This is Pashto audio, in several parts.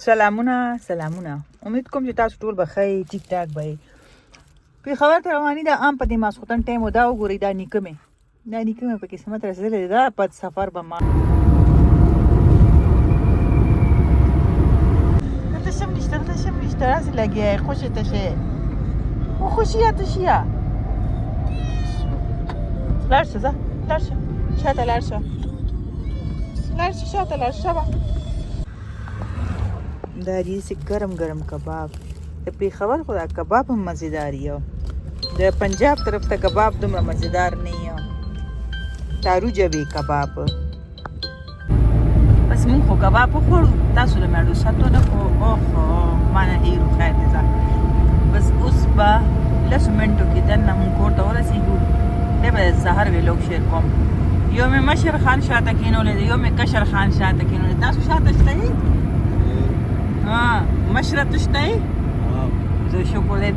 سلامونه امید کوم چې تاسو ټول بخیر ټیک ټاک به په خبر ته رواني ده ام په دې ماسختن ټایم ودا وګورئ دا نیکمه په قسمت رسېدلې ده په سفر به ما ته شم نشته راځي لګي خوشي ته شي او خوشي ته شي لارشه شاته لارشه دا دې سي ګرم کباب د پیښور خو دا کباب هم مزیدار یو د پنجاب طرف ته کباب دومره مزیدار نه یو تارو جبې کباب بس مونږ خو کباب وخوړو تاسو له مېړو ساتو نه خو اوخو مانه هیرو خیر دی بس اوس به لسو منټو کې دننه مونږ کور ته ورسېږو دی به سهار ویلوګ شیر کوم یو مې مشر خان شاته کېنولی دی یو مې کشر خان شاته کېنولی تاسو شاته شته یې مشره ته شته یې زه شکر دی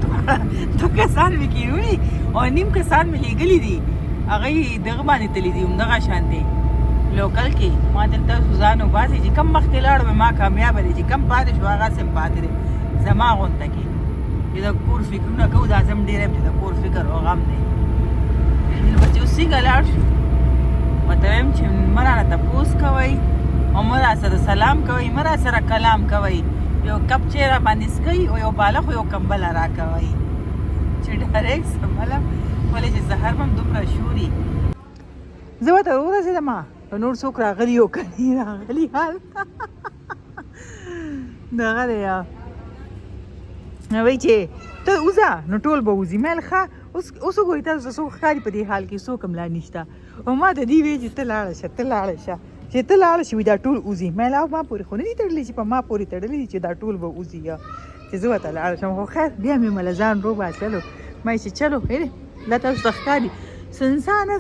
دو کسان مې کېنولي او نیم کسان مې لېږلي دي هغه یې دغه باندې تللي دي همدغه شان دی لوکل کې ما دلته ځان وباسي چې کم مخکې لاړ به ما کامیابه دی چې کم پاتې شو هغسې هم پاتې دی زما غونته کې چې د کور فکرونه کوو دا زه هم ډېر یم چې د کور فکر او غم دی نو بس اوس څنګه لاړ شو ورته وایم چې مه رانه تپوس کوئ او مه راسره سلام کوئ مه راسره کلام کوئ یو کپ چې را باندې څکئ او یو بالښت او یو کمبله راکوئ چې ډایرکټ سملم ولې چې زهر به هم دومره شوري زه ورته ورسېدم نور څوک راغلي او که نه راغلي حال دغه دی نو وایي چې ته وځه نو ټول به وځي مې ښه اوس وګورئ تاسو ته څوک ښکاري په دې حال کې څوک هم لا نشته او ما ته دې وایي چې ته لاړه شه چې ته لاړه شي دا ټول وځي مې لا ما پورې خو نه دي تړلي چې په ما پورې تړلي دي چې دا ټول به وځي چې زه ورته لاړه شم خو خیر بیا مې مله ځان روباسلو ما چې چلو دا تاسو ته ښکاري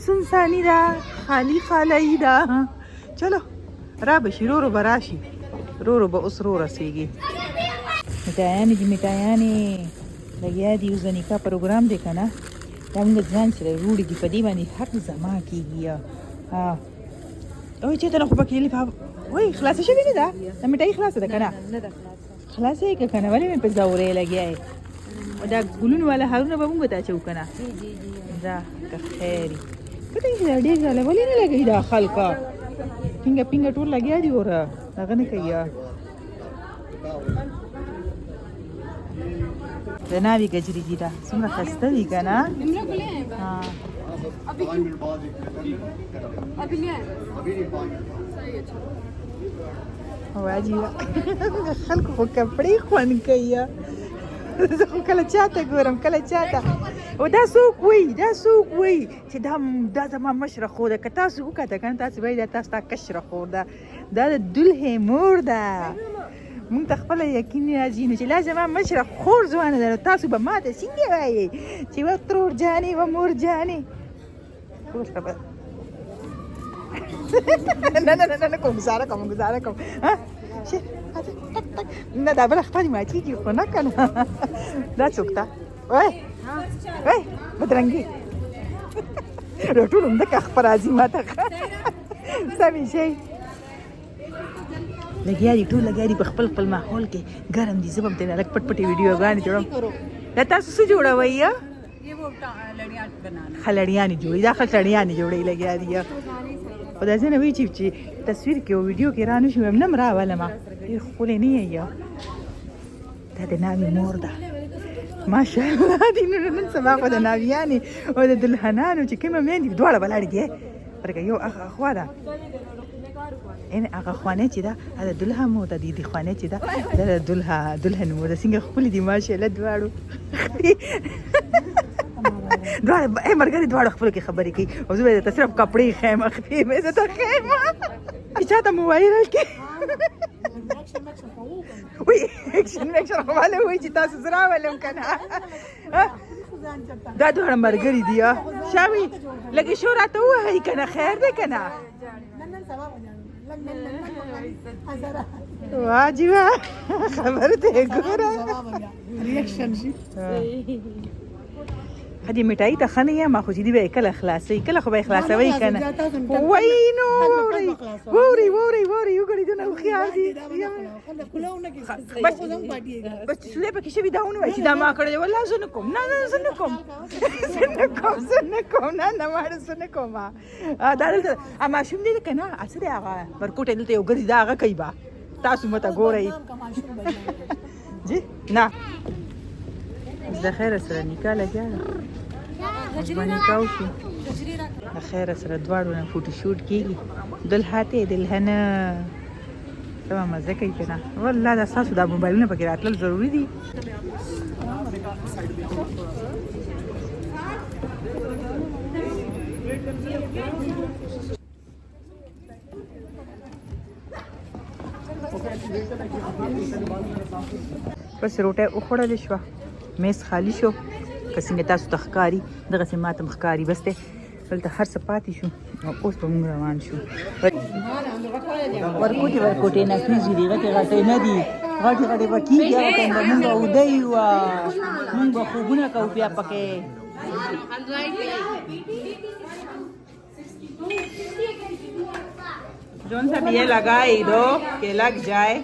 سنساني ده خالي ده چلو را به شي رو به راشي رو به اوس رو رسېږي میټایانې لګیا دي اوس د نکاح پروګرام دی که نه دا موږ ځان سره روړي دي په دې باندې حق زما کېږي اوی چېرته نه خو پکې لفاف وایي خلاصه شوې نه ده دا میټایي خلاصه ده که نه خلاصه یې که که نه ولې مې په زورې لګیا یې دا ګلونو والا هارونه به موږ ته اچوو که نه دا که خیر پته چې دا ډېر ځله ولې نه لګوي دا خلکه پینګه ټول لګیا دي اوره هغه نه کوي د ناوې ګجري دي دا څومره ښایسته دي که نه واجبه خلکو خو کپړې خوند کوي زه خو کله چاته ګورم کله چاته او دا څوک وایي چې دا زما مشره خور ده که تاسو وکاته که نه تاسو وایي دا تاسو ته کشره خور ده دا د دلهې مور ده مونږ ته خپله یقین راځي نو چې لا زما مشره خور ځوانه ده نو تاسو به ما ته څنګه وایئ چې و ترور جانې و مور جانې ټول خبر نه کوم ګزاره کوم نه دا بله خپلې ماتېږي خو نه که نه دا څوک ته وای بدرنګي ټول همدکه خپه راځي ما ته سمې شئ لګیا دي ټول لګیا دي په خپل ماحول کې ګرم دي زه به هم ترې لږ پټ پټې ویډیوګانې جوړوم دا تاسو څه جوړوئ خلړیانې جوړوي دا خلک لړیانې جوړوي لګیا دي خو دا ځینې وایي چې تصویر کې او ویډیو کې را نه شو نه م راولمه ډېر ښکلې نه یې دا د ناوې مور ده ماشاءالله دي نن سبا خو د ناویانې او د دلهنانو چې کومه میندې دواړه به لاړې دي ورکه یو هغه خوا ده هغه خوانې چې ده د دلها مور ده د خوانې چې ده د دلهن مور ده څنګه ښکلې دي ماشاءالله دواړو مرګري دواړو خپلو کې خبرې کوي او زه به درته صرف کپړې ښیم خپې مې درته ښیم چاته موبایل کې وایي اکشن خو ماله وایي چې تاسو زه راولم که نه دا دواړه ملګري دي شاوي لږې شو راته ووایي که نه خیر دی که نه واجبه خبر ته ګوره ریاکشن شي هدي میټای ته خنه یا ما خو دې به کله خلاصې کله خو به خلاصوي کنه وای نو ووري وګړي دنه خیال دي بس څه به کې شي داونه وای چې دا ما کړل والله زه نه کوم نه زه نه کوم نه ما زه نه کوم دا اما شوم دې کنه اڅه دی هغه ورکوټ دلته یو ګرځي دا هغه کوي با تاسو مته ګورئ جی نه د خیر سره نکاح لګیا ځمنه کاو شي خیر سره دواړو نه فوټو شوټ کیږي دلهاته دلهنه سم مزه کوي کنه والله دا تاسو د موبایلونو پکې راتل ضروری دي بس روټه وخوړل شو میز خالی شو که څنګه تاسو تخکاری دغه سمات مخکاری بس ته دلته هر څه پاتې شو او اوس په موږ روان شو ورکوټي نه کیږي دغه غټه نه دي غټه وکیږي او کنده موږ ودی وا موږ خوبونه کوو بیا پکې جون سا بھی یہ لگائی دو کہ لگ جائے